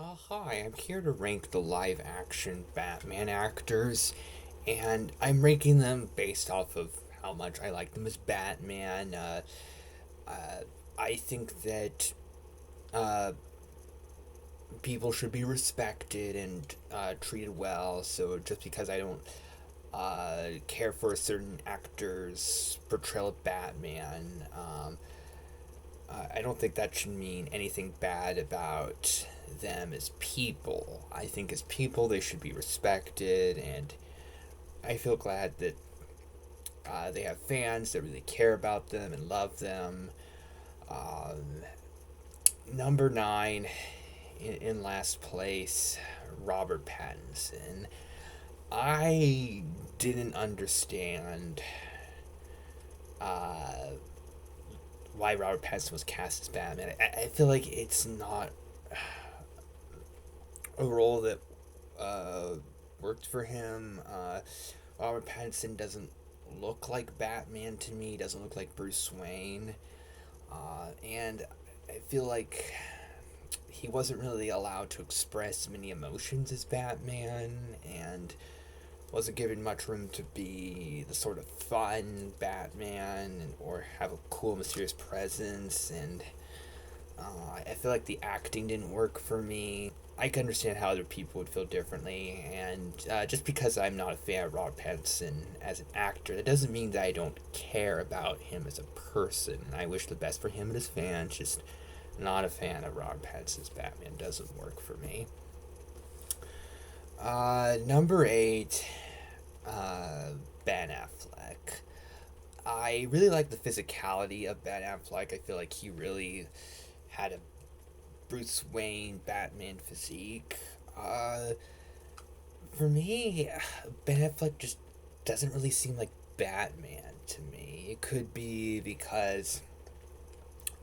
Hi, I'm here to rank the live action Batman actors, and I'm ranking them based off of how much I like them as Batman. Uh, I think that uh, people should be respected and treated well, so just because I don't care for a certain actor's portrayal of Batman, I don't think that should mean anything bad about them as people. I think as people they should be respected, and I feel glad that they have fans that really care about them and love them. Um, Number nine, in last place, Robert Pattinson. I didn't understand uh, why Robert Pattinson was cast as Batman. I feel like it's not a role that uh, worked for him. Robert Pattinson doesn't look like Batman to me. Doesn't look like Bruce Wayne, and I feel like he wasn't really allowed to express many emotions as Batman, and wasn't given much room to be the sort of fun Batman or have a cool, mysterious presence. And I feel like the acting didn't work for me. I can understand how other people would feel differently, and just because I'm not a fan of Robert Pattinson as an actor, that doesn't mean that I don't care about him as a person. I wish the best for him and his fans, just not a fan of Robert Pattinson's Batman. Doesn't work for me. Number eight, uh, Ben Affleck. I really like the physicality of Ben Affleck. I feel like he really had a Bruce Wayne Batman physique. Uh, for me, Ben Affleck just doesn't really seem like Batman to me. It could be because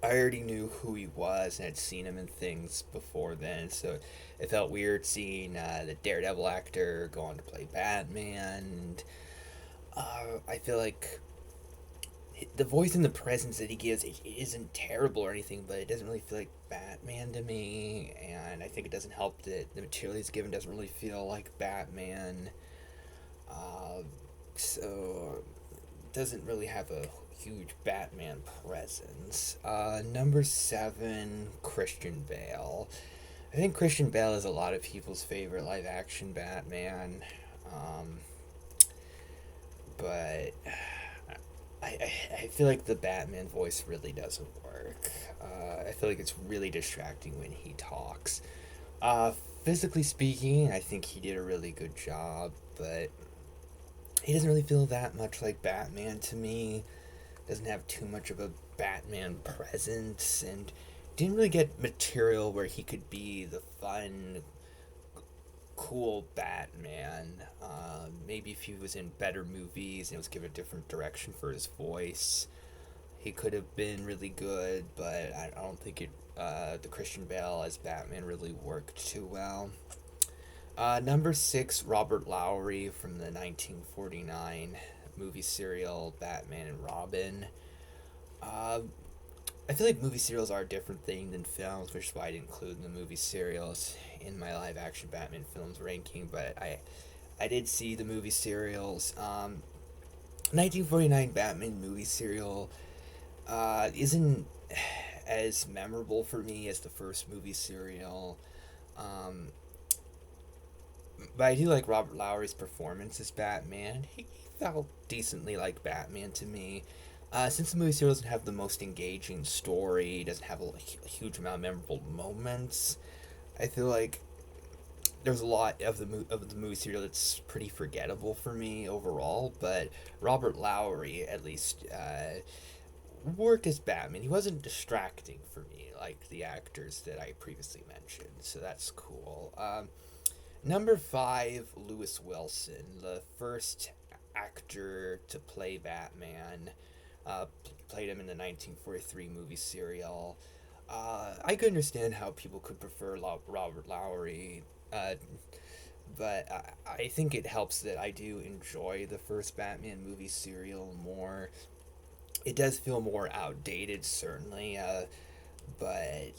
I already knew who he was and had seen him in things before then, so it felt weird seeing the Daredevil actor go on to play Batman. And I feel like the voice and the presence that he gives it isn't terrible or anything, but it doesn't really feel like Batman to me, and I think it doesn't help that the material he's given doesn't really feel like Batman. Uh, so doesn't really have a huge Batman presence. Number seven, Christian Bale. I think Christian Bale is a lot of people's favorite live action Batman, um, but I feel like the Batman voice really doesn't work. I feel like it's really distracting when he talks. Uh, Physically speaking, I think he did a really good job, but he doesn't really feel that much like Batman to me. Doesn't have too much of a Batman presence, and didn't really get material where he could be the fun, cool Batman. Maybe if he was in better movies and was given a different direction for his voice, he could have been really good. But I don't think it. The Christian Bale as Batman really worked too well. Number six, Robert Lowry from the 1949 movie serial Batman and Robin. Uh, I feel like movie serials are a different thing than films, which is why I didn't include the movie serials in my live action Batman films ranking. But I did see the movie serials. 1949 Batman movie serial isn't as memorable for me as the first movie serial. Um, but I do like Robert Lowry's performance as Batman. He felt decently like Batman to me. Since the movie series doesn't have the most engaging story, doesn't have a huge amount of memorable moments, I feel like there's a lot of the movie serial that's pretty forgettable for me overall. But Robert Lowry at least worked as Batman. He wasn't distracting for me like the actors that I previously mentioned, so that's cool. Number five, Lewis Wilson, the first actor to play Batman. Uh, Played him in the 1943 movie serial. I could understand how people could prefer Robert Lowry, but I think it helps that I do enjoy the first Batman movie serial more. It does feel more outdated, certainly, but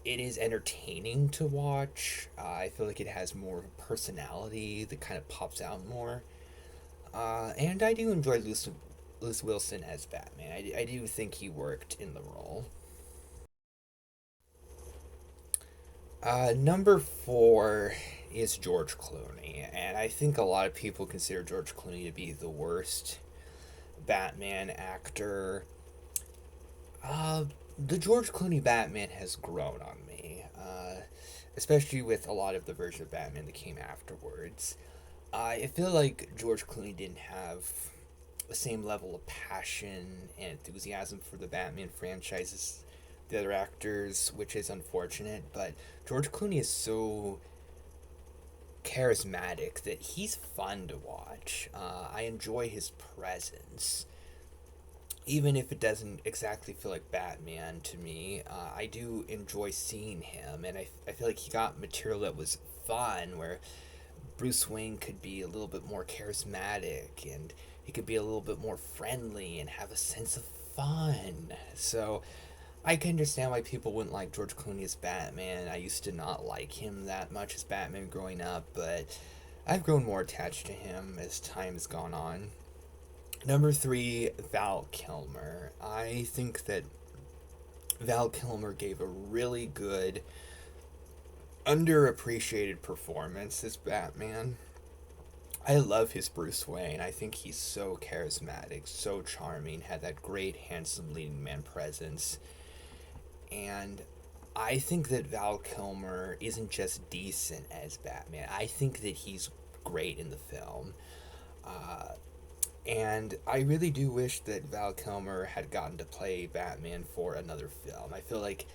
it is entertaining to watch. I feel like it has more of a personality that kind of pops out more. And I do enjoy Lewis Wilson as Batman. I do think he worked in the role. Number four is George Clooney, and I think a lot of people consider George Clooney to be the worst Batman actor. The George Clooney Batman has grown on me, especially with a lot of the version of Batman that came afterwards. I feel like George Clooney didn't have the same level of passion and enthusiasm for the Batman franchise as the other actors, which is unfortunate. But George Clooney is so charismatic that he's fun to watch. I enjoy his presence. Even if it doesn't exactly feel like Batman to me, I do enjoy seeing him, and I feel like he got material that was fun, where Bruce Wayne could be a little bit more charismatic and he could be a little bit more friendly and have a sense of fun. So I can understand why people wouldn't like George Clooney as Batman. I used to not like him that much as Batman growing up, but I've grown more attached to him as time has gone on. Number three, Val Kilmer. I think that Val Kilmer gave a really good, underappreciated performance as Batman. I love his Bruce Wayne. I think he's so charismatic, so charming, had that great, handsome leading man presence. And I think that Val Kilmer isn't just decent as Batman. I think that he's great in the film. Uh, and I really do wish that Val Kilmer had gotten to play Batman for another film. I feel like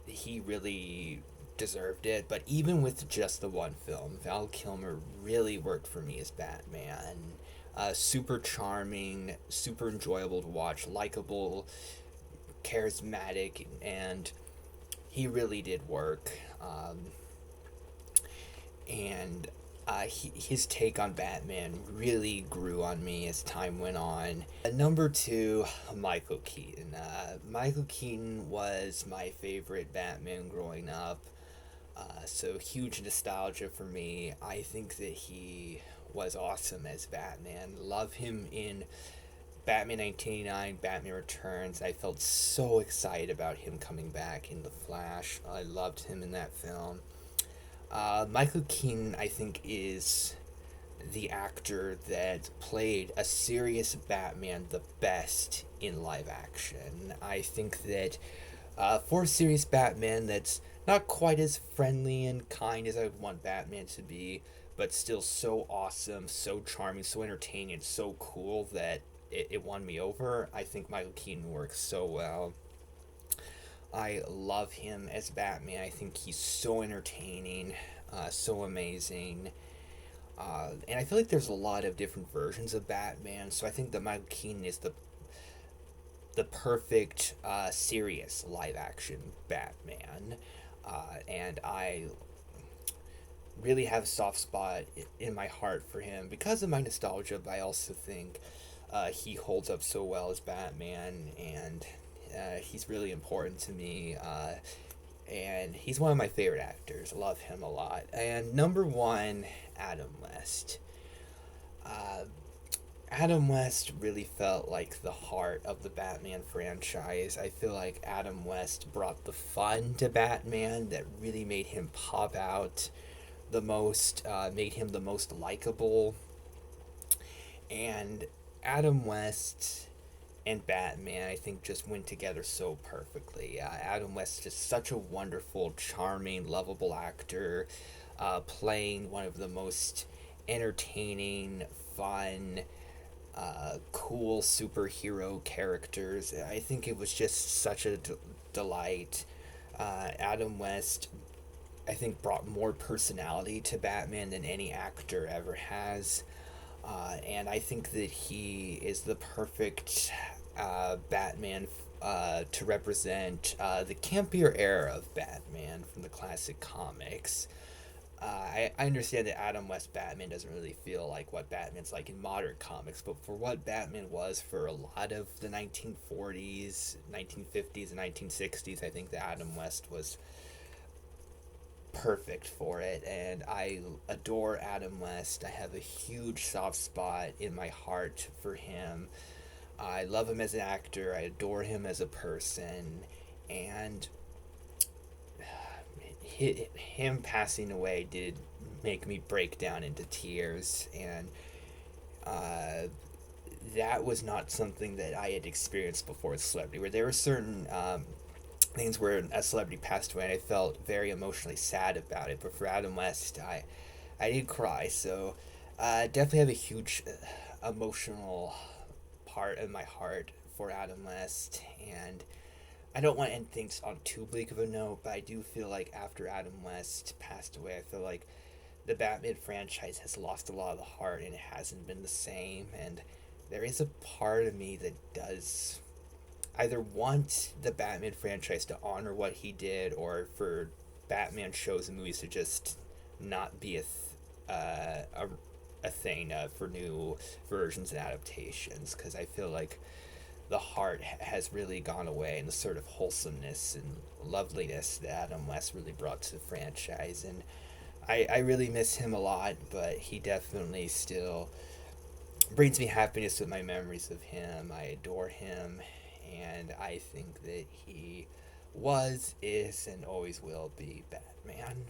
he really deserved it, but even with just the one film, Val Kilmer really worked for me as Batman. Super charming, super enjoyable to watch, likable, charismatic, and he really did work. And his take on Batman really grew on me as time went on. Number two, Michael Keaton. Michael Keaton was my favorite Batman growing up. So huge nostalgia for me. I think that he was awesome as Batman. Love him in Batman 1989, Batman Returns. I felt so excited about him coming back in The Flash. I loved him in that film. Michael Keaton, I think, is the actor that played a serious Batman the best in live action. I think that for a serious Batman that's not quite as friendly and kind as I would want Batman to be, but still so awesome, so charming, so entertaining, and so cool that it won me over. I think Michael Keaton works so well. I love him as Batman. I think he's so entertaining, so amazing. And I feel like there's a lot of different versions of Batman, so I think that Michael Keaton is the perfect serious live action Batman. And I really have a soft spot in my heart for him because of my nostalgia, but I also think he holds up so well as Batman, and he's really important to me. And he's one of my favorite actors. I love him a lot. And number one, Adam West. Uh, Adam West really felt like the heart of the Batman franchise. I feel like Adam West brought the fun to Batman that really made him pop out the most, made him the most likable. And Adam West and Batman, I think, just went together so perfectly. Adam West is just such a wonderful, charming, lovable actor, playing one of the most entertaining, fun, cool superhero characters. I think it was just such a delight. Adam West, I think, brought more personality to Batman than any actor ever has. And I think that he is the perfect Batman to represent the campier era of Batman from the classic comics. I understand that Adam West Batman doesn't really feel like what Batman's like in modern comics, but for what Batman was for a lot of the 1940s, 1950s, and 1960s, I think that Adam West was perfect for it, and I adore Adam West. I have a huge soft spot in my heart for him. I love him as an actor, I adore him as a person, and him passing away did make me break down into tears, and uh, that was not something that I had experienced before with celebrity. Where there were certain things where a celebrity passed away, and I felt very emotionally sad about it. But for Adam West, I did cry. So definitely have a huge emotional part of my heart for Adam West, and I don't want to end things on too bleak of a note, but I do feel like after Adam West passed away, I feel like the Batman franchise has lost a lot of the heart and it hasn't been the same. And there is a part of me that does either want the Batman franchise to honor what he did, or for Batman shows and movies to just not be a thing for new versions and adaptations. Because I feel like the heart has really gone away, and the sort of wholesomeness and loveliness that Adam West really brought to the franchise. And I really miss him a lot, but he definitely still brings me happiness with my memories of him. I adore him, and I think that he was, is, and always will be Batman.